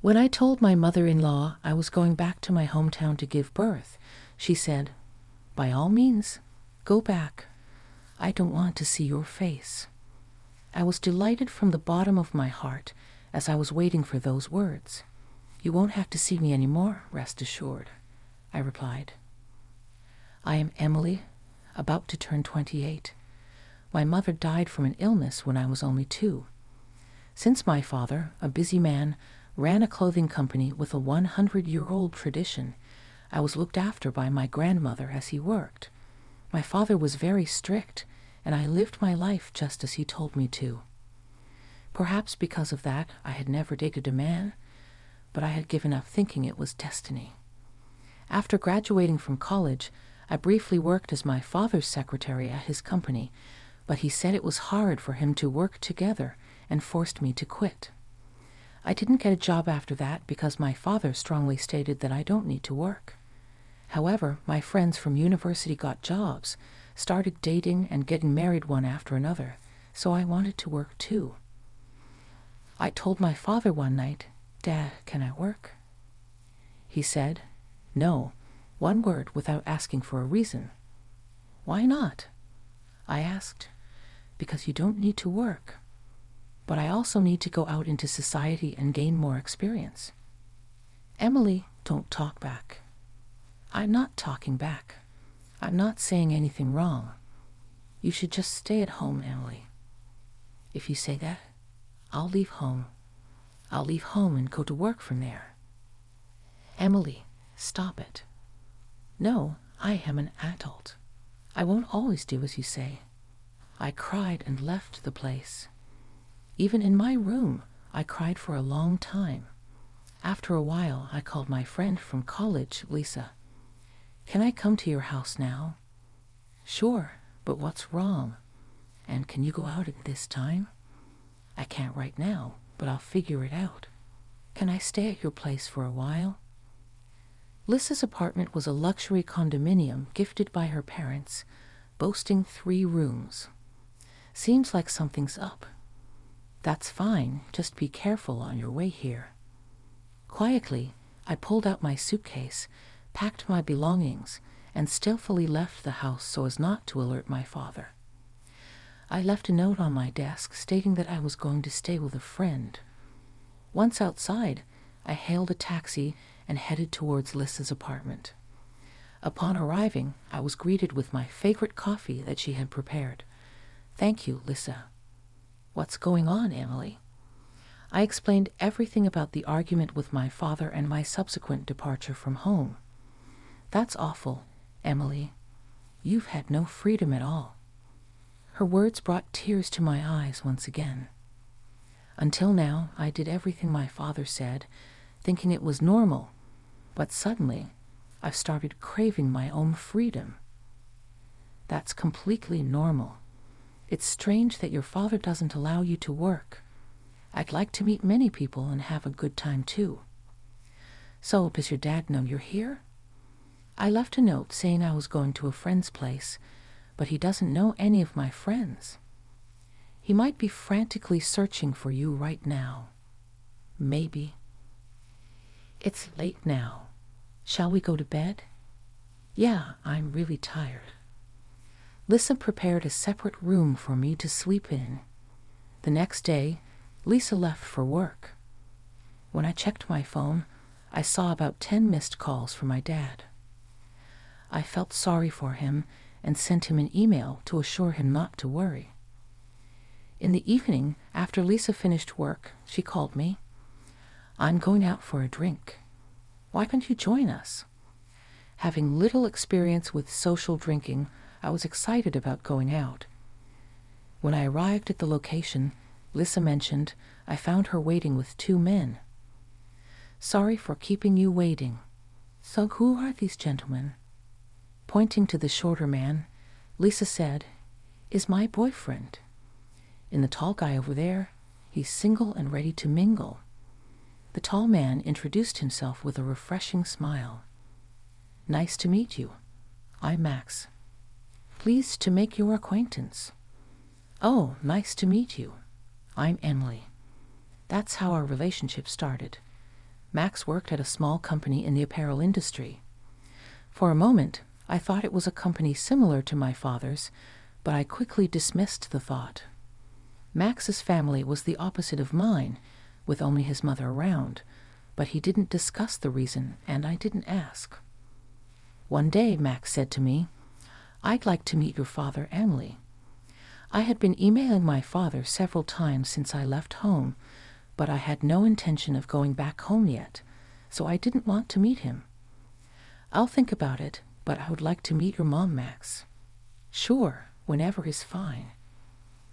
When I told my mother-in-law I was going back to my hometown to give birth, she said, "By all means, go back. I don't want to see your face." I was delighted from the bottom of my heart as I was waiting for those words. "You won't have to see me anymore, rest assured," I replied. I am Emily, about to turn 28. My mother died from an illness when I was only 2. Since my father, a busy man, ran a clothing company with a 100-year-old tradition, I was looked after by my grandmother as he worked. My father was very strict, and I lived my life just as he told me to. Perhaps because of that, I had never dated a man, but I had given up thinking it was destiny. After graduating from college, I briefly worked as my father's secretary at his company, but he said it was hard for him to work together and forced me to quit. I didn't get a job after that because my father strongly stated that I don't need to work. However, my friends from university got jobs, started dating and getting married one after another, so I wanted to work too. I told my father one night, "Dad, can I work?" He said, "No," one word without asking for a reason. "Why not?" I asked. "Because you don't need to work. But I also need to go out into society and gain more experience." "Emily, don't talk back." "I'm not talking back. I'm not saying anything wrong. You should just stay at home, Emily." "If you say that, I'll leave home. I'll leave home and go to work from there." "Emily, stop it." "No, I am an adult. I won't always do as you say." I cried and left the place. Even in my room, I cried for a long time. After a while, I called my friend from college, Lisa. "Can I come to your house now?" "Sure, but what's wrong? And can you go out at this time?" "I can't right now, but I'll figure it out. Can I stay at your place for a while?" Lisa's apartment was a luxury condominium gifted by her parents, boasting 3 rooms. "Seems like something's up." "That's fine, just be careful on your way here." Quietly, I pulled out my suitcase, packed my belongings, and stealthily left the house so as not to alert my father. I left a note on my desk stating that I was going to stay with a friend. Once outside, I hailed a taxi and headed towards Lisa's apartment. Upon arriving, I was greeted with my favorite coffee that she had prepared. "Thank you, Lisa." "What's going on, Emily?" I explained everything about the argument with my father and my subsequent departure from home. "That's awful, Emily. You've had no freedom at all." Her words brought tears to my eyes once again. Until now, I did everything my father said, thinking it was normal, but suddenly, I've started craving my own freedom. "That's completely normal. It's strange that your father doesn't allow you to work. I'd like to meet many people and have a good time too." "So, does your dad know you're here?" "I left a note saying I was going to a friend's place, but he doesn't know any of my friends." "He might be frantically searching for you right now." "Maybe." "It's late now. Shall we go to bed?" "Yeah, I'm really tired." Lisa prepared a separate room for me to sleep in. The next day, Lisa left for work. When I checked my phone, I saw about 10 missed calls from my dad. I felt sorry for him and sent him an email to assure him not to worry. In the evening, after Lisa finished work, she called me. "I'm going out for a drink. Why can't you join us?" Having little experience with social drinking, I was excited about going out. When I arrived at the location, Lisa mentioned I found her waiting with 2 men. "Sorry for keeping you waiting. So who are these gentlemen?" Pointing to the shorter man, Lisa said, "Is my boyfriend. And the tall guy over there, he's single and ready to mingle." The tall man introduced himself with a refreshing smile. "Nice to meet you. I'm Max. Pleased to make your acquaintance." "Oh, nice to meet you. I'm Emily." That's how our relationship started. Max worked at a small company in the apparel industry. For a moment, I thought it was a company similar to my father's, but I quickly dismissed the thought. Max's family was the opposite of mine, with only his mother around, but he didn't discuss the reason, and I didn't ask. One day, Max said to me, "I'd like to meet your father, Emily." I had been emailing my father several times since I left home, but I had no intention of going back home yet, so I didn't want to meet him. "I'll think about it, but I would like to meet your mom, Max." "Sure, whenever is fine."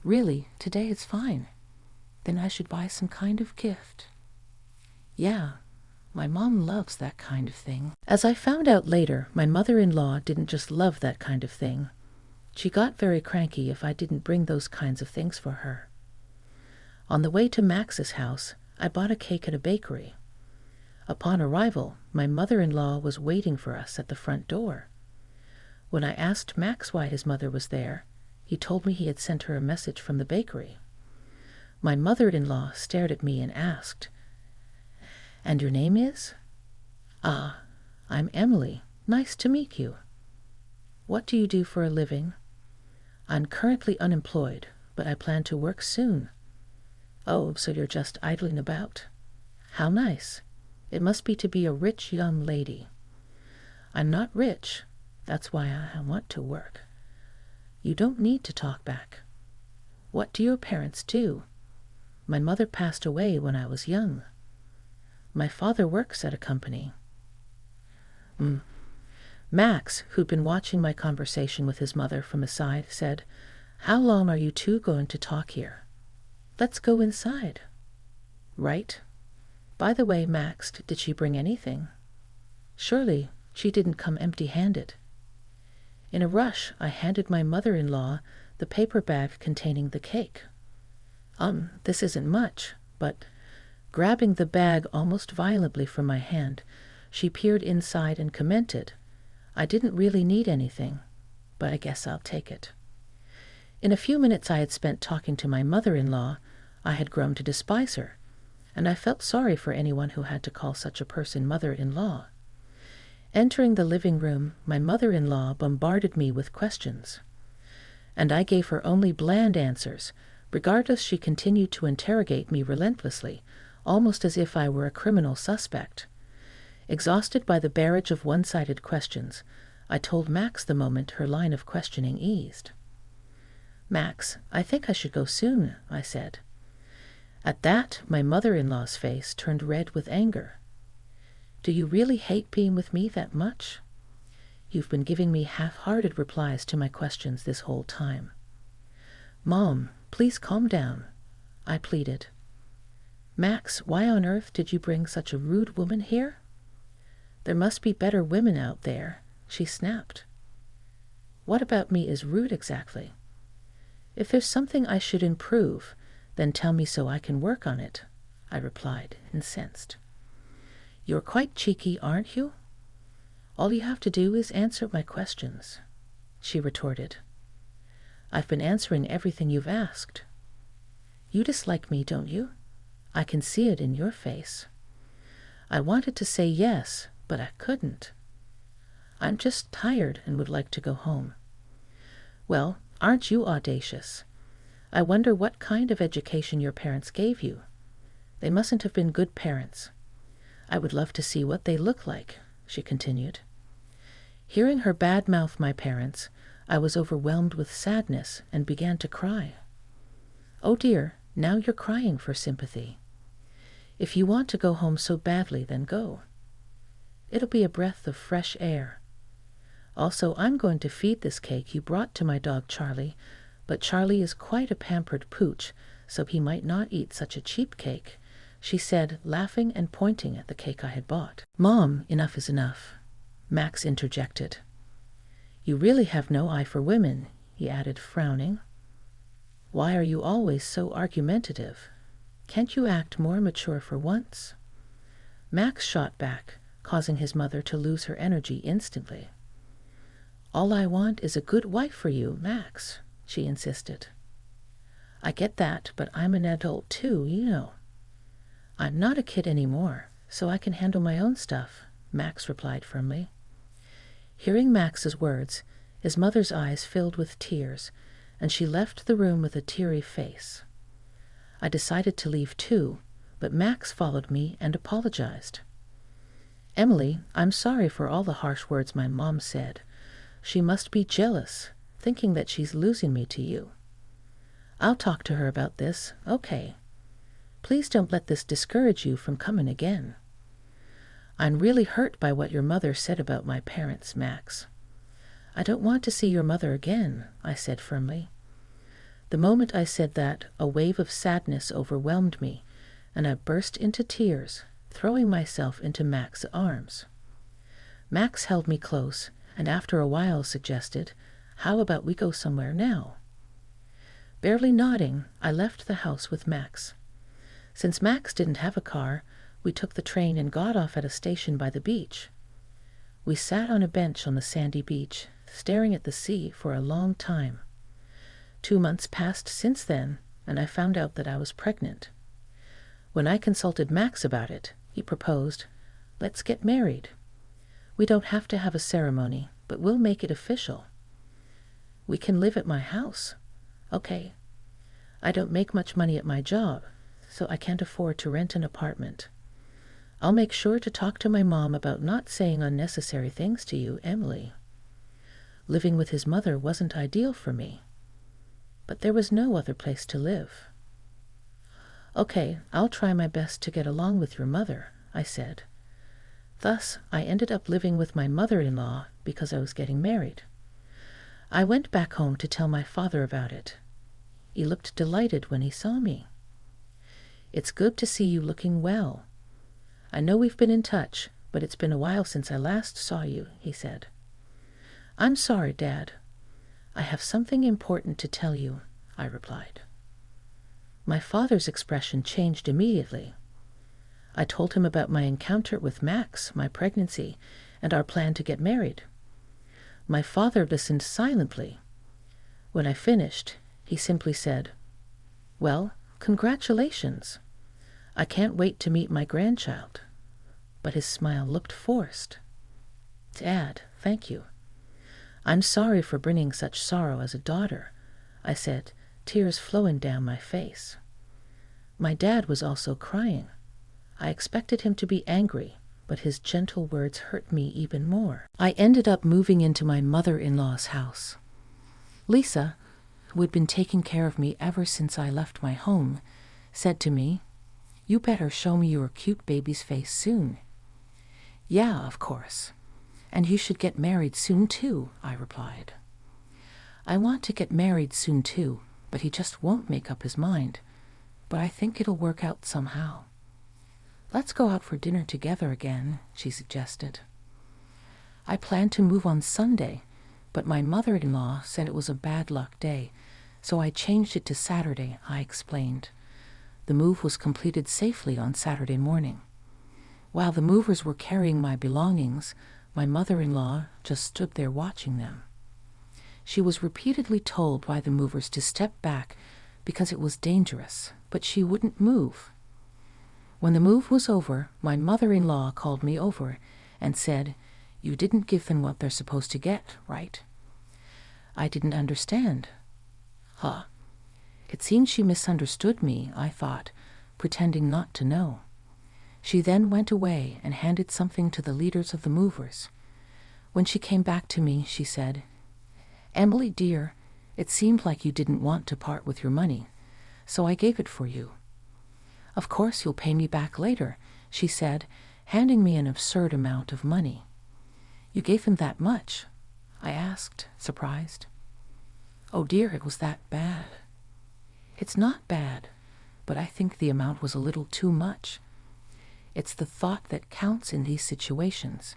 "Really, today is fine." "Then I should buy some kind of gift." "Yeah, my mom loves that kind of thing." As I found out later, my mother-in-law didn't just love that kind of thing. She got very cranky if I didn't bring those kinds of things for her. On the way to Max's house, I bought a cake at a bakery. Upon arrival, my mother-in-law was waiting for us at the front door. When I asked Max why his mother was there, he told me he had sent her a message from the bakery. My mother-in-law stared at me and asked, "And your name is?" "Ah, I'm Emily. Nice to meet you." "What do you do for a living?" "I'm currently unemployed, but I plan to work soon." "Oh, so you're just idling about. How nice. It must be to be a rich young lady." "I'm not rich. That's why I want to work." "You don't need to talk back." "What do your parents do?" "My mother passed away when I was young." "My father works at a company." Max, who'd been watching my conversation with his mother from the side, said, "How long are you two going to talk here?" "Let's go inside." "Right. By the way, Max, did she bring anything?" "Surely, she didn't come empty-handed." In a rush, I handed my mother-in-law the paper bag containing the cake. This isn't much, but..." Grabbing the bag almost violently from my hand, she peered inside and commented, "I didn't really need anything, but I guess I'll take it." In a few minutes I had spent talking to my mother-in-law, I had grown to despise her, and I felt sorry for anyone who had to call such a person mother-in-law. Entering the living room, my mother-in-law bombarded me with questions, and I gave her only bland answers. Regardless, she continued to interrogate me relentlessly, almost as if I were a criminal suspect. Exhausted by the barrage of one-sided questions, I told Max the moment her line of questioning eased. "Max, I think I should go soon," I said. At that, my mother-in-law's face turned red with anger. "Do you really hate being with me that much? You've been giving me half-hearted replies to my questions this whole time." "Mom, please calm down," I pleaded. "Max, why on earth did you bring such a rude woman here?" "There must be better women out there," she snapped. "What about me is rude exactly?" "If there's something I should improve, then tell me so I can work on it," I replied, incensed. "You're quite cheeky, aren't you? All you have to do is answer my questions," she retorted. "I've been answering everything you've asked." "You dislike me, don't you? I can see it in your face." I wanted to say yes, but I couldn't. "I'm just tired and would like to go home." "Well, aren't you audacious? I wonder what kind of education your parents gave you. They mustn't have been good parents. I would love to see what they look like," she continued. Hearing her badmouth my parents, I was overwhelmed with sadness and began to cry. "Oh dear, now you're crying for sympathy. If you want to go home so badly, then go. It'll be a breath of fresh air. Also, I'm going to feed this cake you brought to my dog Charlie, but Charlie is quite a pampered pooch, so he might not eat such a cheap cake," she said, laughing and pointing at the cake I had bought. "Mom, enough is enough," Max interjected. "You really have no eye for women," he added, frowning. "Why are you always so argumentative? Can't you act more mature for once?" Max shot back, causing his mother to lose her energy instantly. "All I want is a good wife for you, Max," she insisted. "I get that, but I'm an adult too, you know." "I'm not a kid anymore. "So I can handle my own stuff," Max replied firmly. Hearing Max's words, his mother's eyes filled with tears, and she left the room with a teary face. I decided to leave too, but Max followed me and apologized. "Emily, I'm sorry for all the harsh words my mom said. She must be jealous, thinking that she's losing me to you. I'll talk to her about this, okay? Please don't let this discourage you from coming again. I'm really hurt by what your mother said about my parents, Max. I don't want to see your mother again," I said firmly. The moment I said that, a wave of sadness overwhelmed me, and I burst into tears, throwing myself into Max's arms. Max held me close, and after a while suggested, "How about we go somewhere now?" Barely nodding, I left the house with Max. Since Max didn't have a car, we took the train and got off at a station by the beach. We sat on a bench on the sandy beach, staring at the sea for a long time. 2 months passed since then, and I found out that I was pregnant. When I consulted Max about it, he proposed, "Let's get married. We don't have to have a ceremony, but we'll make it official. We can live at my house. Okay. I don't make much money at my job, so I can't afford to rent an apartment. I'll make sure to talk to my mom about not saying unnecessary things to you, Emily." Living with his mother wasn't ideal for me, but there was no other place to live. "Okay, I'll try my best to get along with your mother," I said. Thus, I ended up living with my mother-in-law because I was getting married. I went back home to tell my father about it. He looked delighted when he saw me. "It's good to see you looking well. I know we've been in touch, but it's been a while since I last saw you," he said. "I'm sorry, Dad. I have something important to tell you," I replied. My father's expression changed immediately. I told him about my encounter with Max, my pregnancy, and our plan to get married. My father listened silently. When I finished, he simply said, "Well, congratulations. I can't wait to meet my grandchild." But his smile looked forced. "Dad, thank you. I'm sorry for bringing such sorrow as a daughter," I said, tears flowing down my face. My dad was also crying. I expected him to be angry, but his gentle words hurt me even more. I ended up moving into my mother-in-law's house. Lisa, who had been taking care of me ever since I left my home, said to me, "You better show me your cute baby's face soon." "Yeah, of course. And you should get married soon too," I replied. "I want to get married soon too, but he just won't make up his mind. But I think it'll work out somehow." "Let's go out for dinner together again," she suggested. I planned to move on Sunday, but my mother-in-law said it was a bad luck day, so I changed it to Saturday, I explained. The move was completed safely on Saturday morning. While the movers were carrying my belongings, my mother-in-law just stood there watching them. She was repeatedly told by the movers to step back because it was dangerous, but she wouldn't move. When the move was over, my mother-in-law called me over and said, "You didn't give them what they're supposed to get, right?" I didn't understand. It seemed she misunderstood me, I thought, pretending not to know. She then went away and handed something to the leaders of the movers. When she came back to me, she said, "Emily, dear, it seemed like you didn't want to part with your money, so I gave it for you." "Of course you'll pay me back later," she said, handing me an absurd amount of money. "You gave him that much?" I asked, surprised. "Oh dear, it was that bad." "It's not bad, but I think the amount was a little too much. It's the thought that counts in these situations.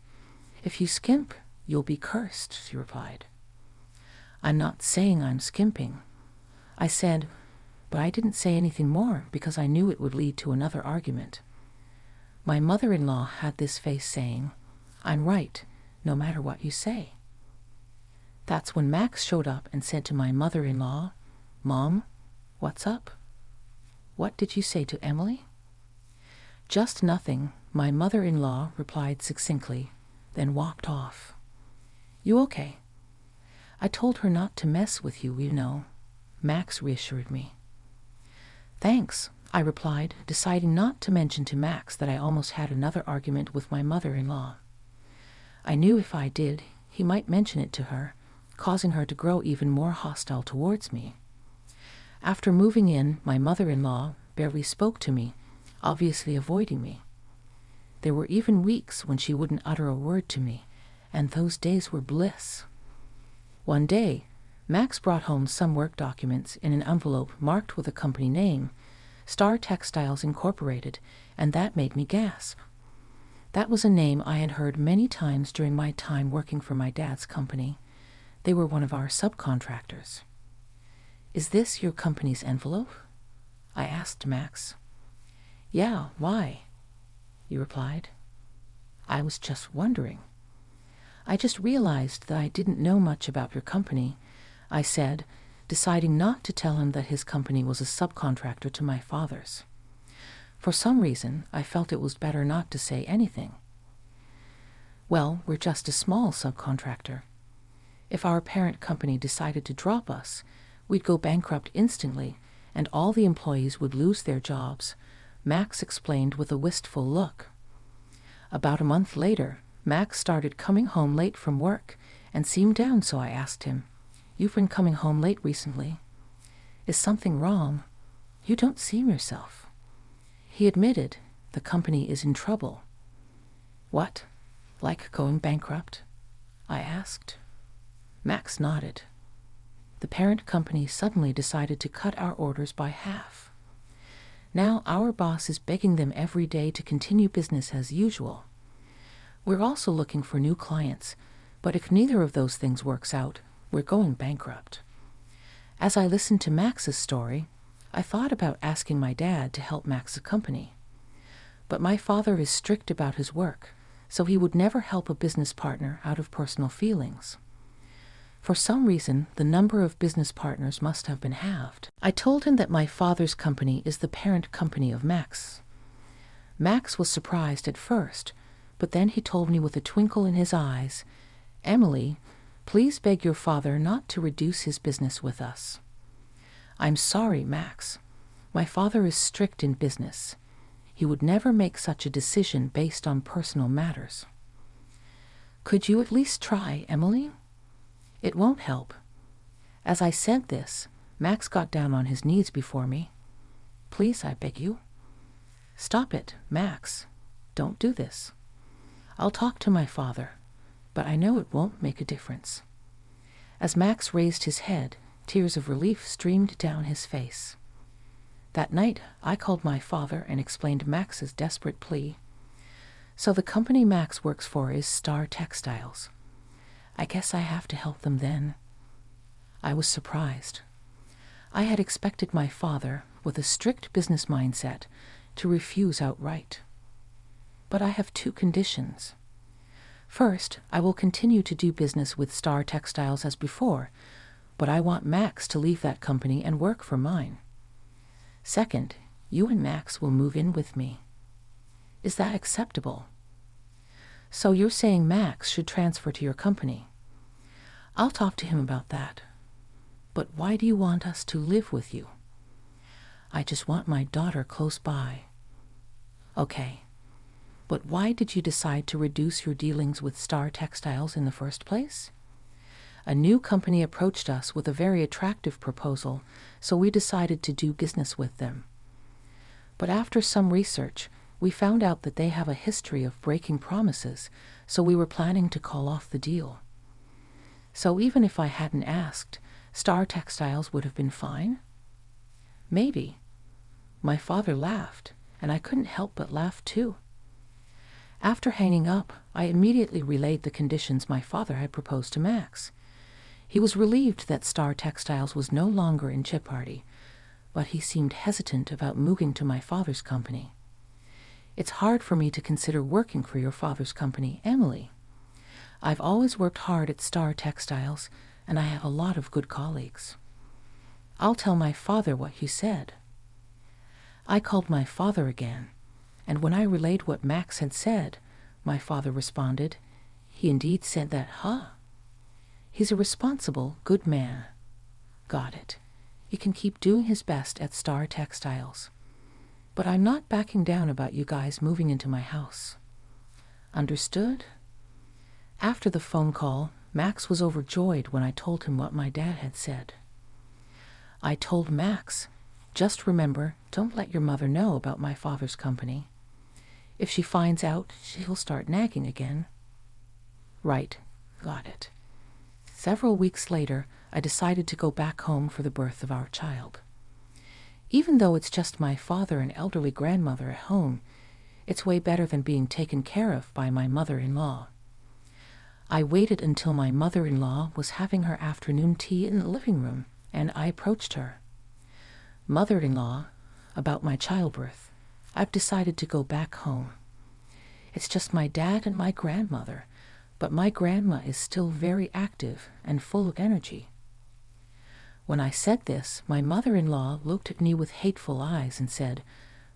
If you skimp, you'll be cursed," she replied. "I'm not saying I'm skimping," I said, but I didn't say anything more because I knew it would lead to another argument. My mother-in-law had this face saying, "I'm right, no matter what you say." That's when Max showed up and said to my mother-in-law, "Mom, what's up? What did you say to Emily?" "Just nothing, my mother-in-law replied succinctly, then walked off. You okay? I told her not to mess with you, you know, Max reassured me. Thanks, I replied, deciding not to mention to Max that I almost had another argument with my mother-in-law. I knew if I did, he might mention it to her, causing her to grow even more hostile towards me. After moving in, my mother-in-law barely spoke to me, obviously avoiding me. There were even weeks when she wouldn't utter a word to me, and those days were bliss. One day, Max brought home some work documents in an envelope marked with a company name, Star Textiles Incorporated, and that made me gasp. That was a name I had heard many times during my time working for my dad's company. They were one of our subcontractors. Is this your company's envelope? I asked Max. Yeah, why? He replied. I was just wondering. I just realized that I didn't know much about your company, I said, deciding not to tell him that his company was a subcontractor to my father's. For some reason, I felt it was better not to say anything. Well, we're just a small subcontractor. If our parent company decided to drop us, we'd go bankrupt instantly, and all the employees would lose their jobs, Max explained with a wistful look. About a month later, Max started coming home late from work and seemed down, so I asked him, You've been coming home late recently. Is something wrong? You don't seem yourself. He admitted the company is in trouble. What? Like going bankrupt? I asked. Max nodded. The parent company suddenly decided to cut our orders by half. Now our boss is begging them every day to continue business as usual. We're also looking for new clients, but if neither of those things works out, we're going bankrupt. As I listened to Max's story, I thought about asking my dad to help Max's company. But my father is strict about his work, so he would never help a business partner out of personal feelings. For some reason, the number of business partners must have been halved. I told him that my father's company is the parent company of Max. Max was surprised at first, but then he told me with a twinkle in his eyes, Emily, please beg your father not to reduce his business with us. I'm sorry, Max. My father is strict in business. He would never make such a decision based on personal matters. Could you at least try, Emily? It won't help. As I said this, Max got down on his knees before me. Please, I beg you. Stop it, Max. Don't do this. I'll talk to my father, but I know it won't make a difference. As Max raised his head, tears of relief streamed down his face. That night, I called my father and explained Max's desperate plea. So the company Max works for is Star Textiles. I guess I have to help them then. I was surprised. I had expected my father, with a strict business mindset, to refuse outright. But I have two conditions. First, I will continue to do business with Star Textiles as before, but I want Max to leave that company and work for mine. Second, you and Max will move in with me. Is that acceptable? So you're saying Max should transfer to your company? I'll talk to him about that. But why do you want us to live with you? I just want my daughter close by. Okay. But why did you decide to reduce your dealings with Star Textiles in the first place? A new company approached us with a very attractive proposal, so we decided to do business with them. But after some research, we found out that they have a history of breaking promises, so we were planning to call off the deal. So even if I hadn't asked, Star Textiles would have been fine? Maybe. My father laughed, and I couldn't help but laugh too. After hanging up, I immediately relayed the conditions my father had proposed to Max. He was relieved that Star Textiles was no longer in jeopardy, but he seemed hesitant about moving to my father's company. It's hard for me to consider working for your father's company, Emily. I've always worked hard at Star Textiles, and I have a lot of good colleagues. I'll tell my father what you said. I called my father again, And when I relayed what Max had said, my father responded, "He indeed said that, huh? He's a responsible, good man. Got it. He can keep doing his best at Star Textiles. But I'm not backing down about you guys moving into my house. Understood?" After the phone call, Max was overjoyed when I told him what my dad had said. I told Max, "Just remember, don't let your mother know about my father's company. If she finds out, she'll start nagging again." "Right, got it." Several weeks later, I decided to go back home for the birth of our child. Even though it's just my father and elderly grandmother at home, it's way better than being taken care of by my mother-in-law. I waited until my mother-in-law was having her afternoon tea in the living room, and I approached her. "Mother-in-law, about my childbirth, I've decided to go back home. It's just my dad and my grandmother, but my grandma is still very active and full of energy." When I said this, my mother-in-law looked at me with hateful eyes and said,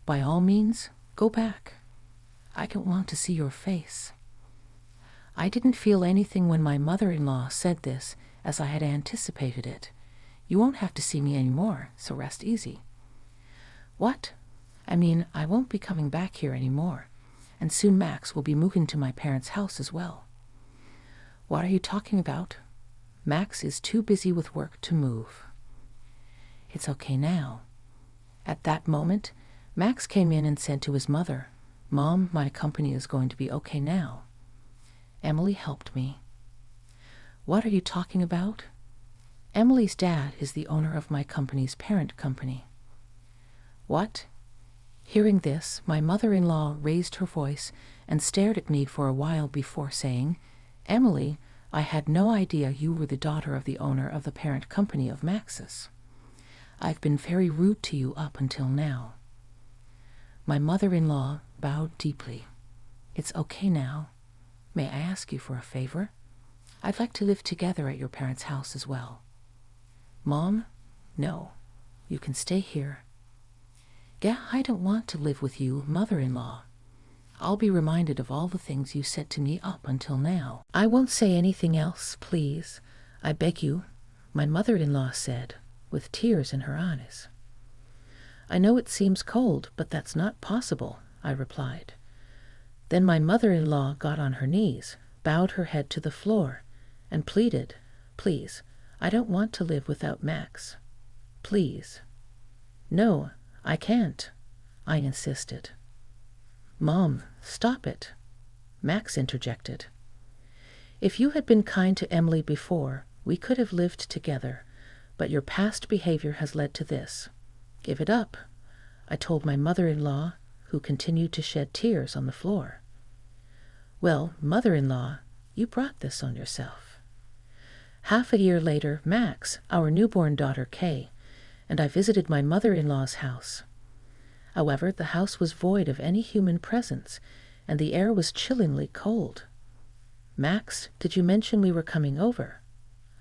"By all means, go back. I don't want to see your face." I didn't feel anything when my mother-in-law said this, as I had anticipated it. "You won't have to see me anymore, so rest easy." "What? I mean, I won't be coming back here anymore, and soon Max will be moving to my parents' house as well." "What are you talking about? Max is too busy with work to move." "It's okay now." At that moment, Max came in and said to his mother, "Mom, my company is going to be okay now." Emily helped me. "What are you talking about?" "Emily's dad is the owner of my company's parent company." "What?" Hearing this, my mother-in-law raised her voice and stared at me for a while before saying, "Emily, I had no idea you were the daughter of the owner of the parent company of Max's. I've been very rude to you up until now." My mother-in-law bowed deeply. "It's okay now. May I ask you for a favor? I'd like to live together at your parents' house as well." "Mom, no. You can stay here." "Yeah, I don't want to live with you, mother-in-law. I'll be reminded of all the things you said to me up until now." "I won't say anything else, please. I beg you," my mother-in-law said, with tears in her eyes. "I know it seems cold, but that's not possible," I replied. Then my mother-in-law got on her knees, bowed her head to the floor, and pleaded, "Please, I don't want to live without Max. Please." "No, I can't," I insisted. "Mom, stop it," Max interjected. "If you had been kind to Emily before, we could have lived together, but your past behavior has led to this. Give it up," I told my mother-in-law, who continued to shed tears on the floor. "Well, mother-in-law, you brought this on yourself." Half a year later, Max, our newborn daughter, Kay, and I visited my mother-in-law's house. However, the house was void of any human presence, and the air was chillingly cold. "Max, did you mention we were coming over?"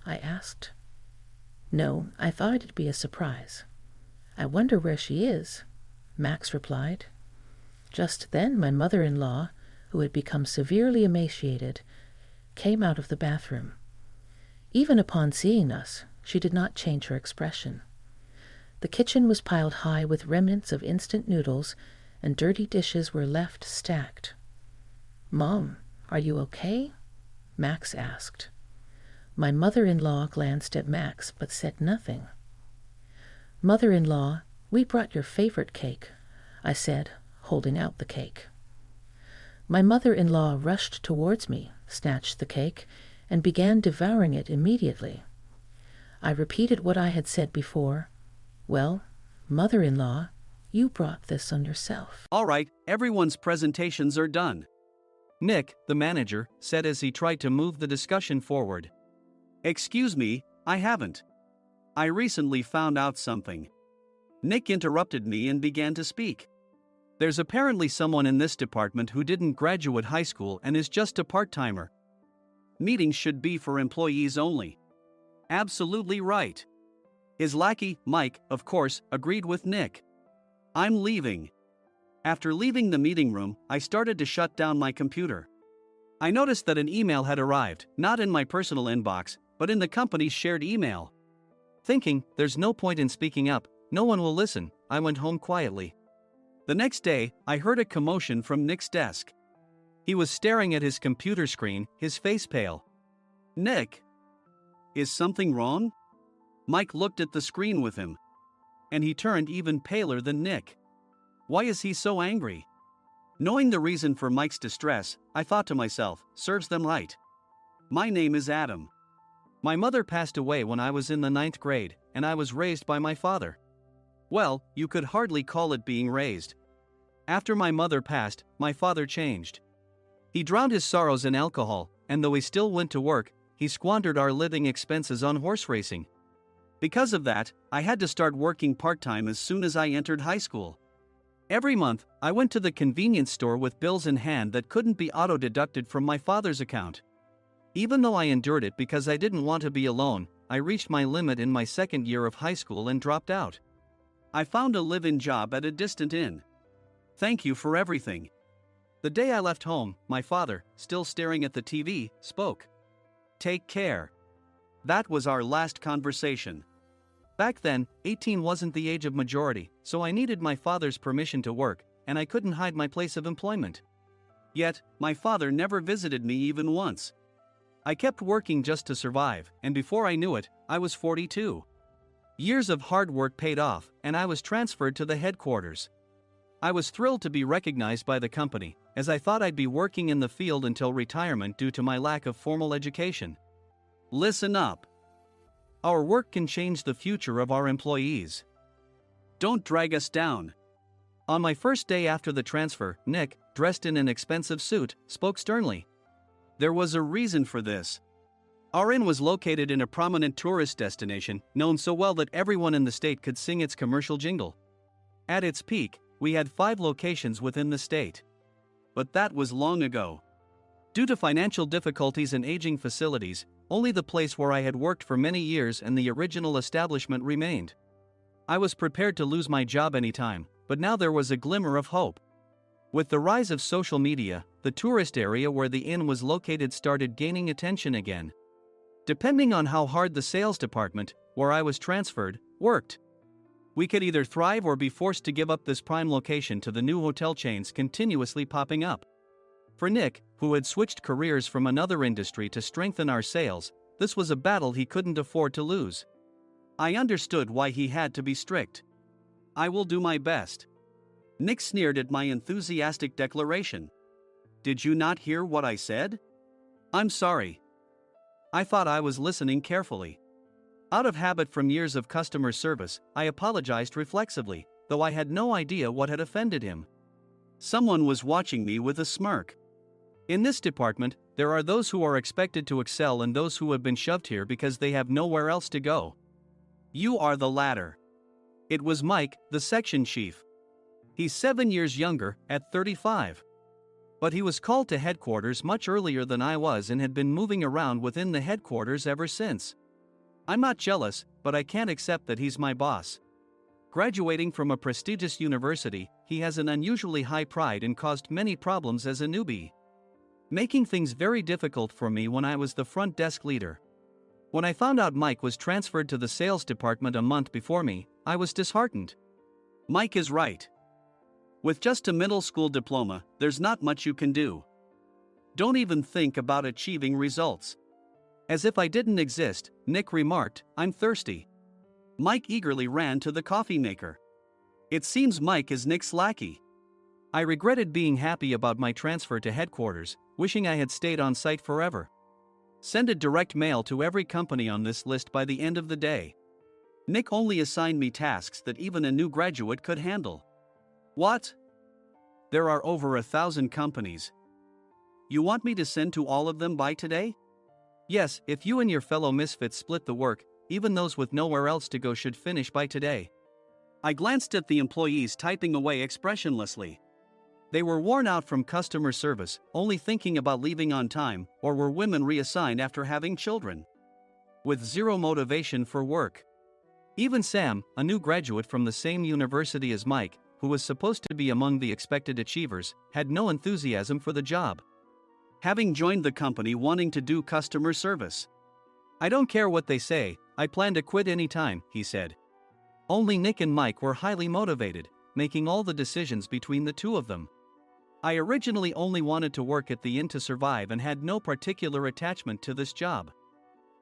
I asked. "No, I thought it'd be a surprise." "I wonder where she is," Max replied. Just then my mother-in-law, who had become severely emaciated, came out of the bathroom. Even upon seeing us, she did not change her expression. The kitchen was piled high with remnants of instant noodles, and dirty dishes were left stacked. "Mom, are you okay?" Max asked. My mother-in-law glanced at Max but said nothing. "Mother-in-law, we brought your favorite cake," I said, holding out the cake. My mother-in-law rushed towards me, snatched the cake, and began devouring it immediately. I repeated what I had said before. "Well, mother-in-law, you brought this on yourself." All right, everyone's presentations are done. Nick, the manager, said as he tried to move the discussion forward. "Excuse me, I haven't. I recently found out something." Nick interrupted me and began to speak. "There's apparently someone in this department who didn't graduate high school and is just a part-timer. Meetings should be for employees only." Absolutely right. His lackey, Mike, of course, agreed with Nick. "I'm leaving." After leaving the meeting room, I started to shut down my computer. I noticed that an email had arrived, not in my personal inbox, but in the company's shared email. Thinking, there's no point in speaking up, no one will listen, I went home quietly. The next day, I heard a commotion from Nick's desk. He was staring at his computer screen, his face pale. "Nick, is something wrong?" Mike looked at the screen with him. And he turned even paler than Nick. Why is he so angry? Knowing the reason for Mike's distress, I thought to myself, serves them right. My name is Adam. My mother passed away when I was in the 9th grade, and I was raised by my father. Well, you could hardly call it being raised. After my mother passed, my father changed. He drowned his sorrows in alcohol, and though he still went to work, he squandered our living expenses on horse racing. Because of that, I had to start working part-time as soon as I entered high school. Every month, I went to the convenience store with bills in hand that couldn't be auto-deducted from my father's account. Even though I endured it because I didn't want to be alone, I reached my limit in my second year of high school and dropped out. I found a live-in job at a distant inn. Thank you for everything. The day I left home, my father, still staring at the TV, spoke. Take care. That was our last conversation. Back then, 18 wasn't the age of majority, so I needed my father's permission to work, and I couldn't hide my place of employment. Yet, my father never visited me even once. I kept working just to survive, and before I knew it, I was 42. Years of hard work paid off, and I was transferred to the headquarters. I was thrilled to be recognized by the company, as I thought I'd be working in the field until retirement due to my lack of formal education. Listen up. Our work can change the future of our employees. Don't drag us down. On my first day after the transfer, Nick, dressed in an expensive suit, spoke sternly. There was a reason for this. Our inn was located in a prominent tourist destination, known so well that everyone in the state could sing its commercial jingle. At its peak, we had 5 locations within the state. But that was long ago. Due to financial difficulties and aging facilities, only the place where I had worked for many years and the original establishment remained. I was prepared to lose my job anytime, but now there was a glimmer of hope. With the rise of social media, the tourist area where the inn was located started gaining attention again. Depending on how hard the sales department, where I was transferred, worked, we could either thrive or be forced to give up this prime location to the new hotel chains continuously popping up. For Nick, who had switched careers from another industry to strengthen our sales, this was a battle he couldn't afford to lose. I understood why he had to be strict. I will do my best. Nick sneered at my enthusiastic declaration. Did you not hear what I said? I'm sorry. I thought I was listening carefully. Out of habit from years of customer service, I apologized reflexively, though I had no idea what had offended him. Someone was watching me with a smirk. In this department, there are those who are expected to excel and those who have been shoved here because they have nowhere else to go. You are the latter. It was Mike, the section chief. He's 7 years younger, at 35. But he was called to headquarters much earlier than I was and had been moving around within the headquarters ever since. I'm not jealous, but I can't accept that he's my boss. Graduating from a prestigious university, he has an unusually high pride and caused many problems as a newbie, making things very difficult for me when I was the front desk leader. When I found out Mike was transferred to the sales department a month before me, I was disheartened. Mike is right. With just a middle school diploma, there's not much you can do. Don't even think about achieving results. As if I didn't exist, Nick remarked, I'm thirsty. Mike eagerly ran to the coffee maker. It seems Mike is Nick's lackey. I regretted being happy about my transfer to headquarters, wishing I had stayed on site forever. Send a direct mail to every company on this list by the end of the day. Nick only assigned me tasks that even a new graduate could handle. What? There are over 1,000 companies. You want me to send to all of them by today? Yes, if you and your fellow misfits split the work, even those with nowhere else to go should finish by today. I glanced at the employees typing away expressionlessly. They were worn out from customer service, only thinking about leaving on time, or were women reassigned after having children, with zero motivation for work. Even Sam, a new graduate from the same university as Mike, who was supposed to be among the expected achievers, had no enthusiasm for the job. Having joined the company wanting to do customer service. "I don't care what they say, I plan to quit anytime," he said. Only Nick and Mike were highly motivated, making all the decisions between the two of them. I originally only wanted to work at the inn to survive and had no particular attachment to this job.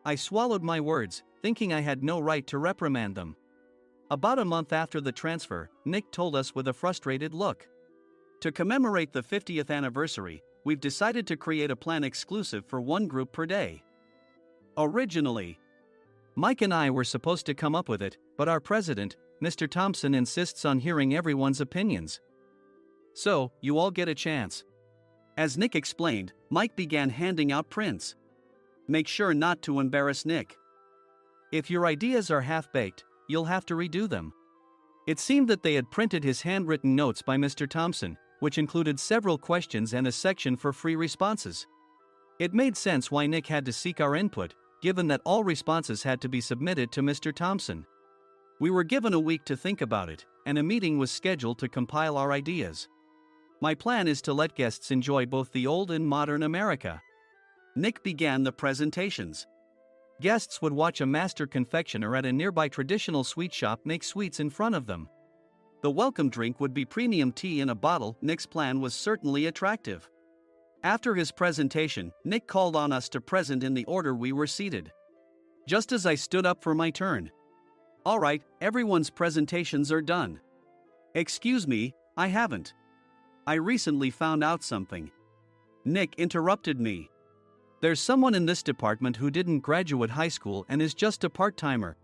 I swallowed my words, thinking I had no right to reprimand them. About a month after the transfer, Nick told us with a frustrated look. "To commemorate the 50th anniversary, we've decided to create a plan exclusive for one group per day. Originally, Mike and I were supposed to come up with it, but our president, Mr. Thompson, insists on hearing everyone's opinions. So, you all get a chance." As Nick explained, Mike began handing out prints. "Make sure not to embarrass Nick. If your ideas are half-baked, you'll have to redo them." It seemed that they had printed his handwritten notes by Mr. Thompson, which included several questions and a section for free responses. It made sense why Nick had to seek our input, given that all responses had to be submitted to Mr. Thompson. We were given a week to think about it, and a meeting was scheduled to compile our ideas. My plan is to let guests enjoy both the old and modern America. Nick began the presentations. Guests would watch a master confectioner at a nearby traditional sweet shop make sweets in front of them. The welcome drink would be premium tea in a bottle. Nick's plan was certainly attractive. After his presentation, Nick called on us to present in the order we were seated. Just as I stood up for my turn. "All right, everyone's presentations are done." "Excuse me, I haven't. I recently found out something." Nick interrupted me. "There's someone in this department who didn't graduate high school and is just a part-timer."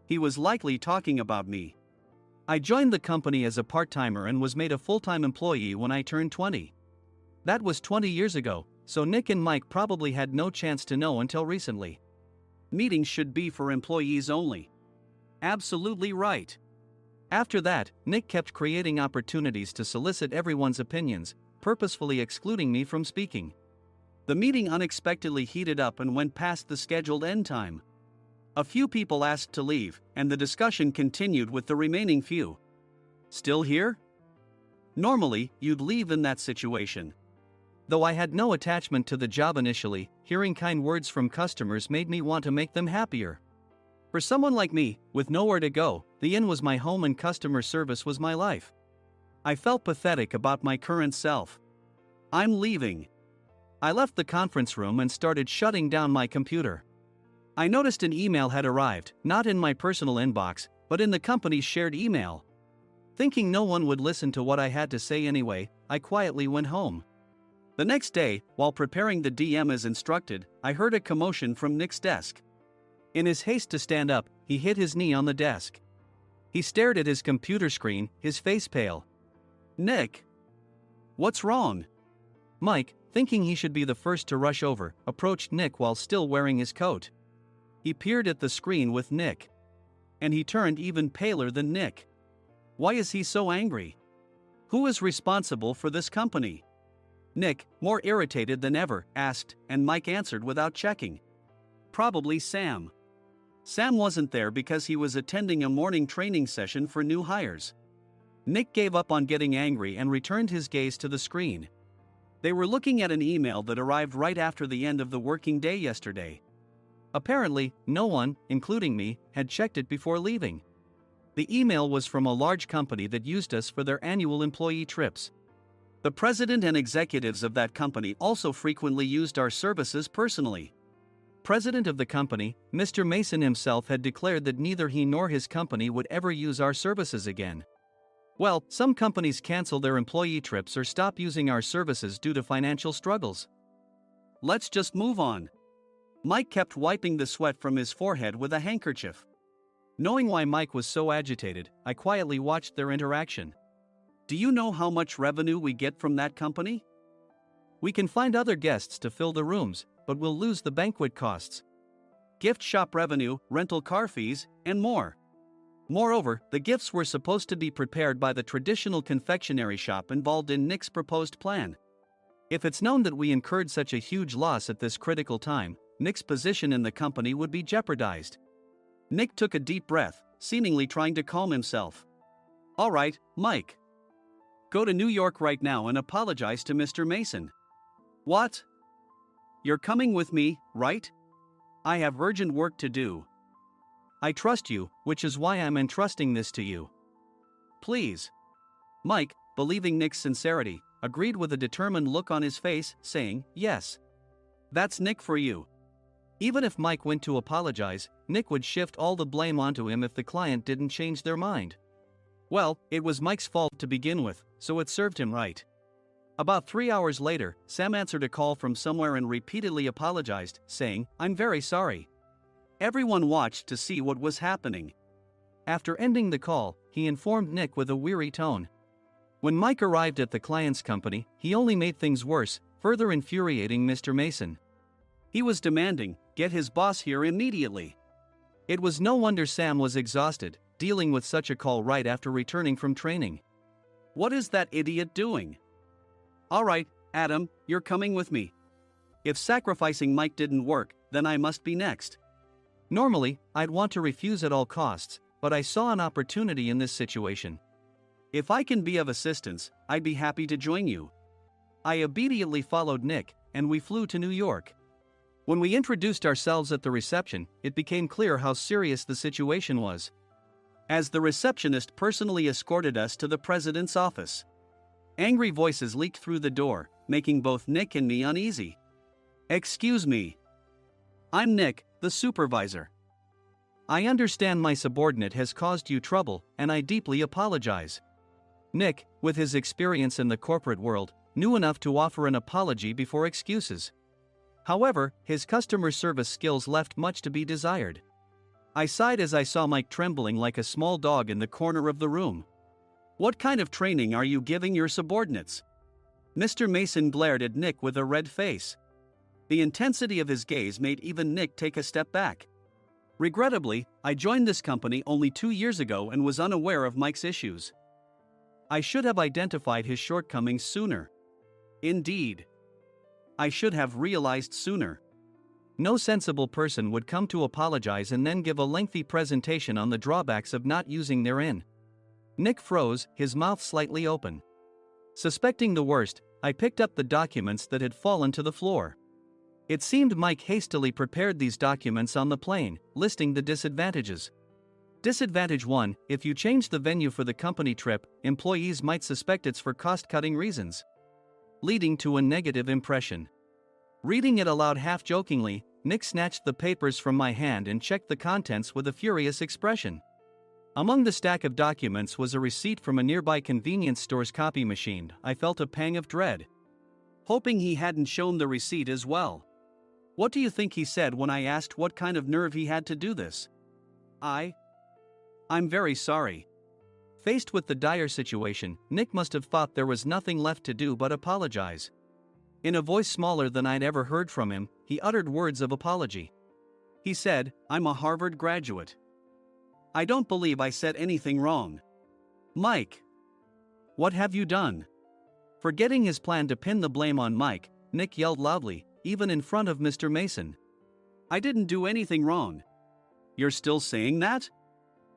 He was likely talking about me. I joined the company as a part-timer and was made a full-time employee when I turned 20. That was 20 years ago, so Nick and Mike probably had no chance to know until recently. "Meetings should be for employees only." Absolutely right. After that, Nick kept creating opportunities to solicit everyone's opinions, purposefully excluding me from speaking. The meeting unexpectedly heated up and went past the scheduled end time. A few people asked to leave, and the discussion continued with the remaining few. "Still here?" Normally, you'd leave in that situation. Though I had no attachment to the job initially, hearing kind words from customers made me want to make them happier. For someone like me, with nowhere to go, the inn was my home and customer service was my life. I felt pathetic about my current self. "I'm leaving." I left the conference room and started shutting down my computer. I noticed an email had arrived, not in my personal inbox, but in the company's shared email. Thinking no one would listen to what I had to say anyway, I quietly went home. The next day, while preparing the DM as instructed, I heard a commotion from Nick's desk. In his haste to stand up, he hit his knee on the desk. He stared at his computer screen, his face pale. "Nick, what's wrong?" Mike, thinking he should be the first to rush over, approached Nick while still wearing his coat. He peered at the screen with Nick. And he turned even paler than Nick. Why is he so angry? Who is responsible for this company? Nick, more irritated than ever, asked, and Mike answered without checking. "Probably Sam." Sam wasn't there because he was attending a morning training session for new hires. Nick gave up on getting angry and returned his gaze to the screen. They were looking at an email that arrived right after the end of the working day yesterday. Apparently, no one, including me, had checked it before leaving. The email was from a large company that used us for their annual employee trips. The president and executives of that company also frequently used our services personally. President of the company, Mr. Mason himself, had declared that neither he nor his company would ever use our services again. Well, some companies cancel their employee trips or stop using our services due to financial struggles. Let's just move on. Mike kept wiping the sweat from his forehead with a handkerchief. Knowing why Mike was so agitated, I quietly watched their interaction. "Do you know how much revenue we get from that company? We can find other guests to fill the rooms, but we'll lose the banquet costs, gift shop revenue, rental car fees, and more. Moreover, the gifts were supposed to be prepared by the traditional confectionery shop involved in Nick's proposed plan. If it's known that we incurred such a huge loss at this critical time, Nick's position in the company would be jeopardized." Nick took a deep breath, seemingly trying to calm himself. "All right, Mike. Go to New York right now and apologize to Mr. Mason. What? You're coming with me, right? I have urgent work to do. I trust you, which is why I'm entrusting this to you. Please. Mike, believing Nick's sincerity, agreed with a determined look on his face, saying, yes. That's Nick for you. Even if Mike went to apologize, Nick would shift all the blame onto him if the client didn't change their mind. Well, it was Mike's fault to begin with, so it served him right. About 3 hours later, Sam answered a call from somewhere and repeatedly apologized, saying, I'm very sorry. Everyone watched to see what was happening. After ending the call, he informed Nick with a weary tone. When Mike arrived at the client's company, he only made things worse, further infuriating Mr. Mason. He was demanding, get his boss here immediately. It was no wonder Sam was exhausted, dealing with such a call right after returning from training. What is that idiot doing? All right, Adam, you're coming with me. If sacrificing Mike didn't work, then I must be next. Normally, I'd want to refuse at all costs, but I saw an opportunity in this situation. If I can be of assistance, I'd be happy to join you. I immediately followed Nick, and we flew to New York. When we introduced ourselves at the reception, it became clear how serious the situation was. As the receptionist personally escorted us to the president's office. Angry voices leaked through the door, making both Nick and me uneasy. Excuse me. I'm Nick, the supervisor. I understand my subordinate has caused you trouble, and I deeply apologize. Nick, with his experience in the corporate world, knew enough to offer an apology before excuses. However, his customer service skills left much to be desired. I sighed as I saw Mike trembling like a small dog in the corner of the room. What kind of training are you giving your subordinates? Mr. Mason glared at Nick with a red face. The intensity of his gaze made even Nick take a step back. Regrettably, I joined this company only 2 years ago and was unaware of Mike's issues. I should have identified his shortcomings sooner. Indeed. I should have realized sooner. No sensible person would come to apologize and then give a lengthy presentation on the drawbacks of not using their in. Nick froze, his mouth slightly open. Suspecting the worst, I picked up the documents that had fallen to the floor. It seemed Mike hastily prepared these documents on the plane, listing the disadvantages. Disadvantage 1: if you change the venue for the company trip, employees might suspect it's for cost-cutting reasons, leading to a negative impression. Reading it aloud half-jokingly, Nick snatched the papers from my hand and checked the contents with a furious expression. Among the stack of documents was a receipt from a nearby convenience store's copy machine. I felt a pang of dread, hoping he hadn't shown the receipt as well. What do you think he said when I asked what kind of nerve he had to do this? I'm very sorry. Faced with the dire situation, Nick must have thought there was nothing left to do but apologize. In a voice smaller than I'd ever heard from him, he uttered words of apology. He said, I'm a Harvard graduate. I don't believe I said anything wrong. Mike! What have you done? Forgetting his plan to pin the blame on Mike, Nick yelled loudly, even in front of Mr. Mason. I didn't do anything wrong. You're still saying that?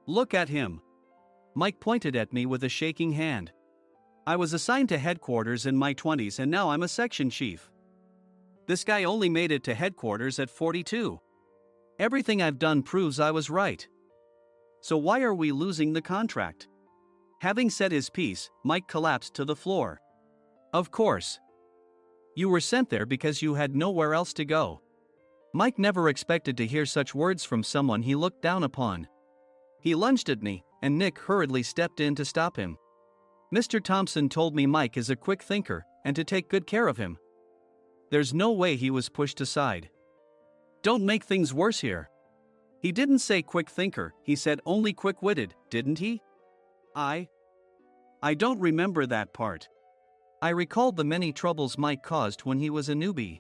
Look at him. Mike pointed at me with a shaking hand. I was assigned to headquarters in my 20s and now I'm a section chief. This guy only made it to headquarters at 42. Everything I've done proves I was right. So why are we losing the contract? Having said his piece, Mike collapsed to the floor. Of course. You were sent there because you had nowhere else to go. Mike never expected to hear such words from someone he looked down upon. He lunged at me, and Nick hurriedly stepped in to stop him. Mr. Thompson told me Mike is a quick thinker, and to take good care of him. There's no way he was pushed aside. Don't make things worse here. He didn't say quick thinker, he said only quick-witted, didn't he? I don't remember that part. I recalled the many troubles Mike caused when he was a newbie.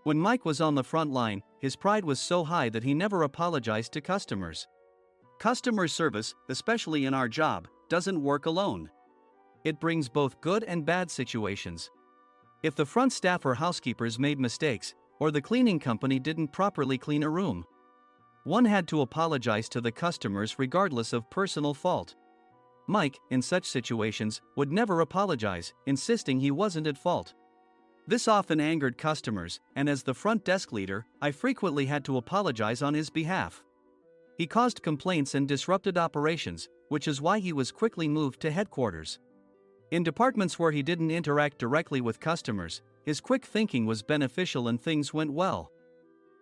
When Mike was on the front line, his pride was so high that he never apologized to customers. Customer service, especially in our job, doesn't work alone. It brings both good and bad situations. If the front staff or housekeepers made mistakes, or the cleaning company didn't properly clean a room, one had to apologize to the customers regardless of personal fault. Mike, in such situations, would never apologize, insisting he wasn't at fault. This often angered customers, and as the front desk leader, I frequently had to apologize on his behalf. He caused complaints and disrupted operations, which is why he was quickly moved to headquarters. In departments where he didn't interact directly with customers, his quick thinking was beneficial and things went well.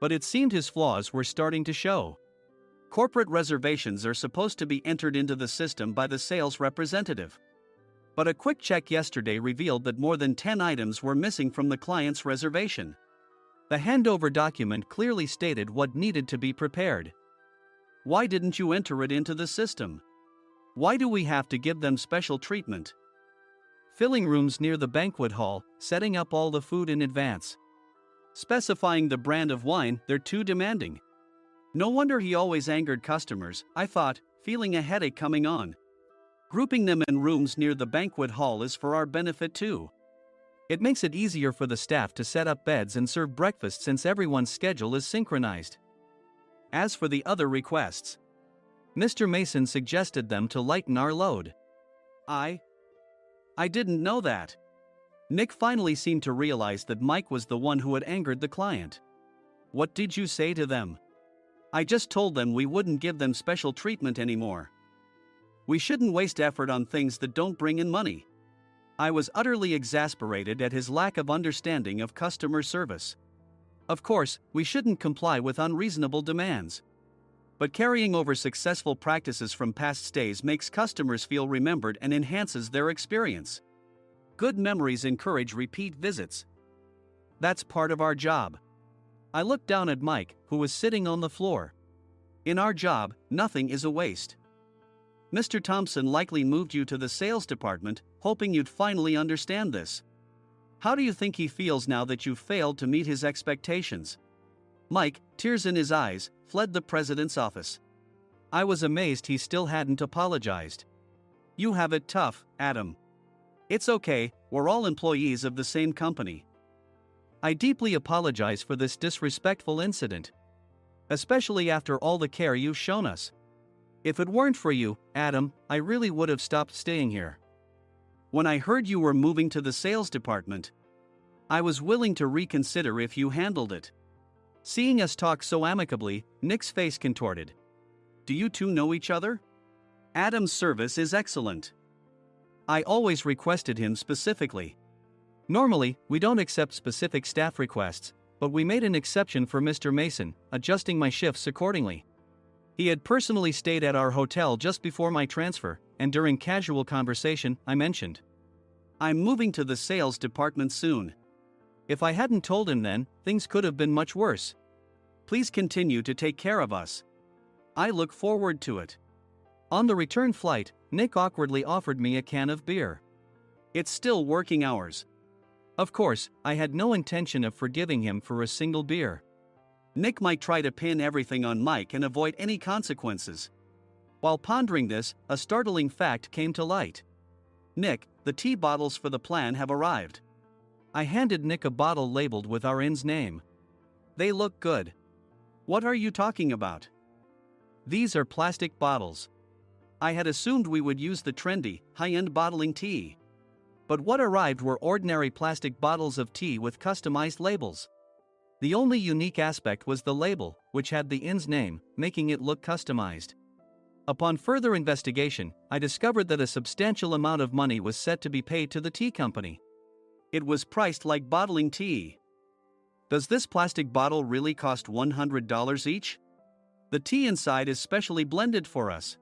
But it seemed his flaws were starting to show. Corporate reservations are supposed to be entered into the system by the sales representative. But a quick check yesterday revealed that more than 10 items were missing from the client's reservation. The handover document clearly stated what needed to be prepared. Why didn't you enter it into the system? Why do we have to give them special treatment? Filling rooms near the banquet hall, setting up all the food in advance. Specifying the brand of wine, they're too demanding. No wonder he always angered customers, I thought, feeling a headache coming on. Grouping them in rooms near the banquet hall is for our benefit too. It makes it easier for the staff to set up beds and serve breakfast since everyone's schedule is synchronized. As for the other requests, Mr. Mason suggested them to lighten our load. I didn't know that. Nick finally seemed to realize that Mike was the one who had angered the client. What did you say to them? I just told them we wouldn't give them special treatment anymore. We shouldn't waste effort on things that don't bring in money. I was utterly exasperated at his lack of understanding of customer service. Of course, we shouldn't comply with unreasonable demands. But carrying over successful practices from past stays makes customers feel remembered and enhances their experience. Good memories encourage repeat visits. That's part of our job. I looked down at Mike, who was sitting on the floor. In our job, nothing is a waste. Mr. Thompson likely moved you to the sales department, hoping you'd finally understand this. How do you think he feels now that you failed to meet his expectations? Mike, tears in his eyes, fled the president's office. I was amazed he still hadn't apologized. You have it tough, Adam. It's okay, we're all employees of the same company. I deeply apologize for this disrespectful incident. Especially after all the care you've shown us. If it weren't for you, Adam, I really would have stopped staying here. When I heard you were moving to the sales department, I was willing to reconsider if you handled it. Seeing us talk so amicably, Nick's face contorted. Do you two know each other? Adam's service is excellent. I always requested him specifically. Normally, we don't accept specific staff requests, but we made an exception for Mr. Mason, adjusting my shifts accordingly. He had personally stayed at our hotel just before my transfer, and during casual conversation, I mentioned, I'm moving to the sales department soon. If I hadn't told him then, things could have been much worse. Please continue to take care of us. I look forward to it. On the return flight, Nick awkwardly offered me a can of beer. It's still working hours. Of course, I had no intention of forgiving him for a single beer. Nick might try to pin everything on Mike and avoid any consequences. While pondering this, a startling fact came to light. Nick, the tea bottles for the plan have arrived. I handed Nick a bottle labeled with our inn's name. They look good. What are you talking about? These are plastic bottles. I had assumed we would use the trendy, high-end bottling tea. But what arrived were ordinary plastic bottles of tea with customized labels. The only unique aspect was the label, which had the inn's name, making it look customized. Upon further investigation, I discovered that a substantial amount of money was set to be paid to the tea company. It was priced like bottling tea. Does this plastic bottle really cost $100 each? The tea inside is specially blended for us.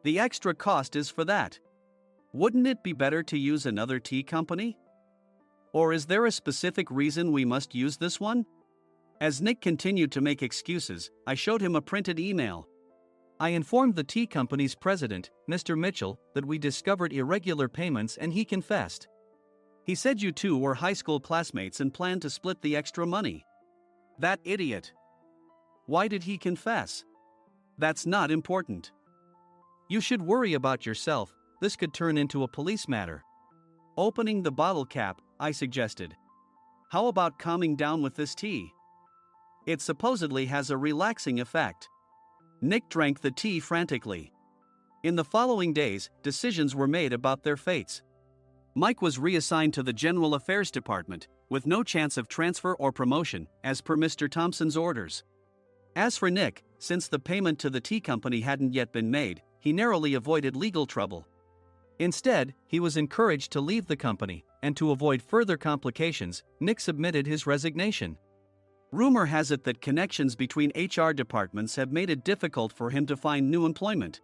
The extra cost is for that. Wouldn't it be better to use another tea company? Or is there a specific reason we must use this one? As Nick continued to make excuses, I showed him a printed email. I informed the tea company's president, Mr. Mitchell, that we discovered irregular payments and he confessed. He said you two were high school classmates and planned to split the extra money. That idiot. Why did he confess? That's not important. You should worry about yourself, this could turn into a police matter. Opening the bottle cap, I suggested. How about calming down with this tea? It supposedly has a relaxing effect. Nick drank the tea frantically. In the following days, decisions were made about their fates. Mike was reassigned to the General Affairs Department, with no chance of transfer or promotion, as per Mr. Thompson's orders. As for Nick, since the payment to the tea company hadn't yet been made, he narrowly avoided legal trouble. Instead, he was encouraged to leave the company, and to avoid further complications, Nick submitted his resignation. Rumor has it that connections between HR departments have made it difficult for him to find new employment.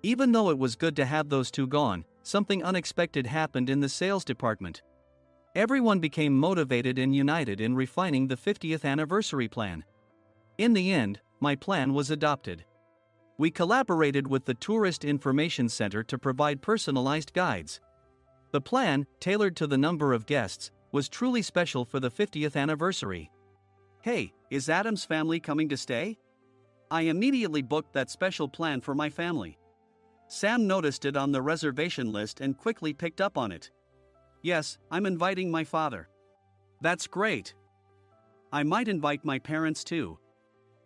Even though it was good to have those two gone, something unexpected happened in the sales department. Everyone became motivated and united in refining the 50th anniversary plan. In the end, my plan was adopted. We collaborated with the Tourist Information Center to provide personalized guides. The plan, tailored to the number of guests, was truly special for the 50th anniversary. "Hey, is Adam's family coming to stay?" I immediately booked that special plan for my family. Sam noticed it on the reservation list and quickly picked up on it. "Yes, I'm inviting my father." "That's great. I might invite my parents too."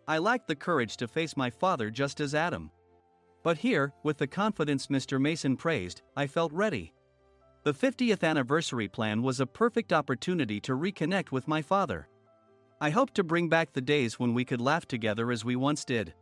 I lacked the courage to face my father just as Adam. But here, with the confidence Mr. Mason praised, I felt ready. The 50th anniversary plan was a perfect opportunity to reconnect with my father. I hoped to bring back the days when we could laugh together as we once did.